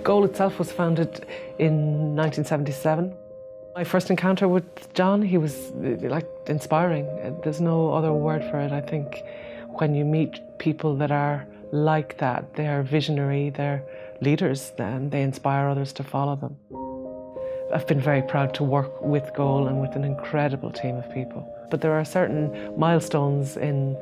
Goal itself was founded in 1977. My first encounter with John, he was like inspiring. There's no other word for it. I think when you meet people that are like that, they're visionary, they're leaders, and they inspire others to follow them. I've been very proud to work with Goal and with an incredible team of people. But there are certain milestones in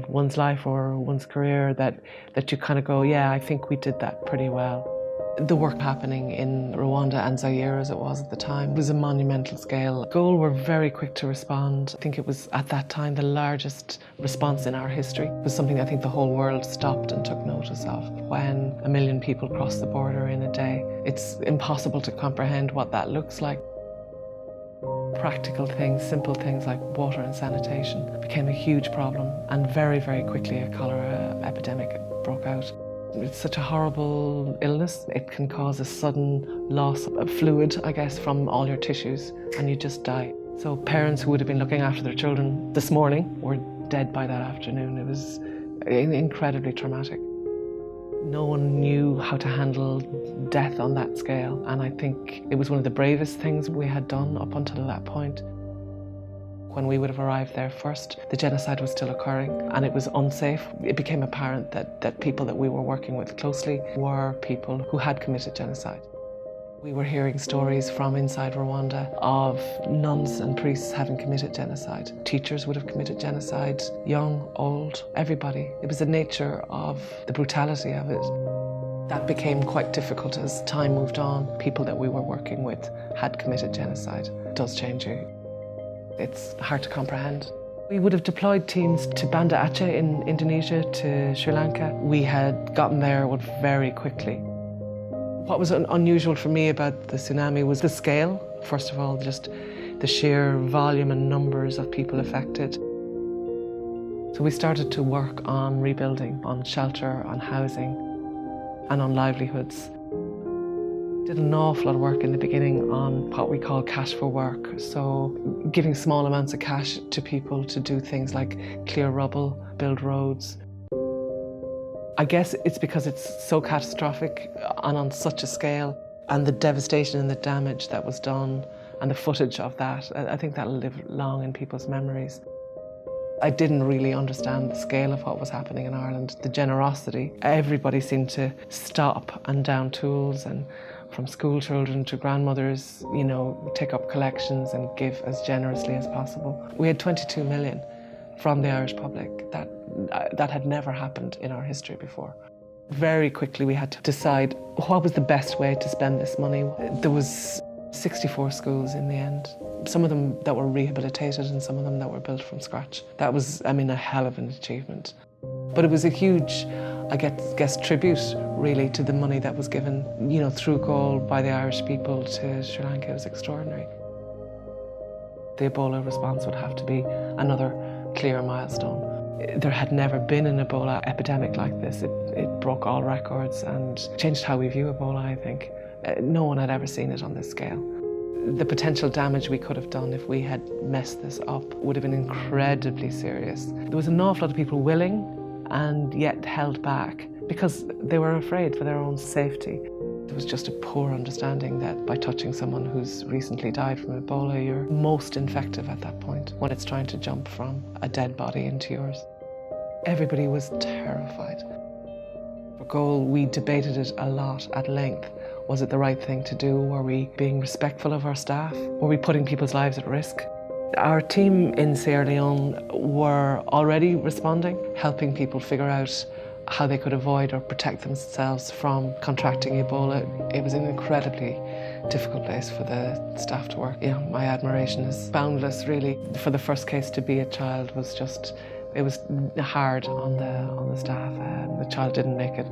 one's life or one's career that you kind of go, yeah, I think we did that pretty well. The work happening in Rwanda and Zaire, as it was at the time, was a monumental scale. Goal were very quick to respond. I think it was, at that time, the largest response in our history. It was something I think the whole world stopped and took notice of. When 1 million people crossed the border in a day, it's impossible to comprehend what that looks like. Practical things, simple things like water and sanitation became a huge problem, and very, very quickly a cholera epidemic broke out. It's such a horrible illness. It can cause a sudden loss of fluid, I guess, from all your tissues, and you just die. So parents who would have been looking after their children this morning were dead by that afternoon. It was incredibly traumatic. No one knew how to handle death on that scale, and I think it was one of the bravest things we had done up until that point. When we would have arrived there first, the genocide was still occurring and it was unsafe. It became apparent that people that we were working with closely were people who had committed genocide. We were hearing stories from inside Rwanda of nuns and priests having committed genocide. Teachers would have committed genocide, young, old, everybody. It was the nature of the brutality of it. That became quite difficult as time moved on. People that we were working with had committed genocide. It does change you. It's hard to comprehend. We would have deployed teams to Banda Aceh in Indonesia, to Sri Lanka. We had gotten there very quickly. What was unusual for me about the tsunami was the scale. First of all, just the sheer volume and numbers of people affected. So we started to work on rebuilding, on shelter, on housing, and on livelihoods. Did an awful lot of work in the beginning on what we call cash for work. So giving small amounts of cash to people to do things like clear rubble, build roads. I guess it's because it's so catastrophic and on such a scale, and the devastation and the damage that was done and the footage of that, I think that'll live long in people's memories. I didn't really understand the scale of what was happening in Ireland, the generosity. Everybody seemed to stop and down tools, and from school children to grandmothers, you know, take up collections and give as generously as possible. We had 22 million from the Irish public. That had never happened in our history before. Very quickly we had to decide what was the best way to spend this money. There was 64 schools in the end. Some of them that were rehabilitated and some of them that were built from scratch. That was, I mean, a hell of an achievement. But it was a huge, I guess, tribute really to the money that was given, you know, through Goal by the Irish people to Sri Lanka. It was extraordinary. The Ebola response would have to be another clear milestone. There had never been an Ebola epidemic like this. It broke all records and changed how we view Ebola, I think. No one had ever seen it on this scale. The potential damage we could have done if we had messed this up would have been incredibly serious. There was an awful lot of people willing and yet held back because they were afraid for their own safety. There was just a poor understanding that by touching someone who's recently died from Ebola, you're most infective at that point when it's trying to jump from a dead body into yours. Everybody was terrified. For Goal, we debated it a lot at length. Was it the right thing to do? Were we being respectful of our staff? Were we putting people's lives at risk? Our team in Sierra Leone were already responding, helping people figure out how they could avoid or protect themselves from contracting Ebola. It was an incredibly difficult place for the staff to work. You know, my admiration is boundless, really. For the first case to be a child was just, it was hard on the staff. The child didn't make it.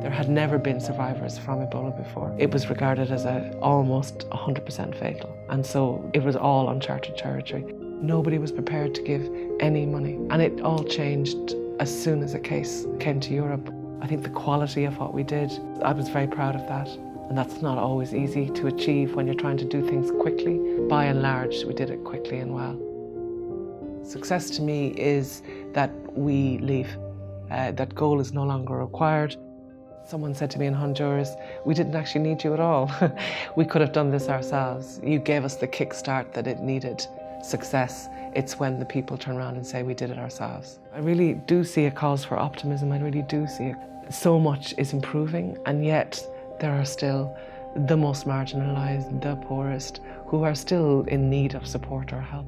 There had never been survivors from Ebola before. It was regarded as almost 100% fatal. And so it was all uncharted territory. Nobody was prepared to give any money. And it all changed as soon as a case came to Europe. I think the quality of what we did, I was very proud of that. And that's not always easy to achieve when you're trying to do things quickly. By and large, we did it quickly and well. Success to me is that we leave, that Goal is no longer required. Someone said to me in Honduras, we didn't actually need you at all. We could have done this ourselves. You gave us the kickstart that it needed. Success, it's when the people turn around and say we did it ourselves. I really do see a cause for optimism, I really do see it. So much is improving, and yet there are still the most marginalised, the poorest, who are still in need of support or help.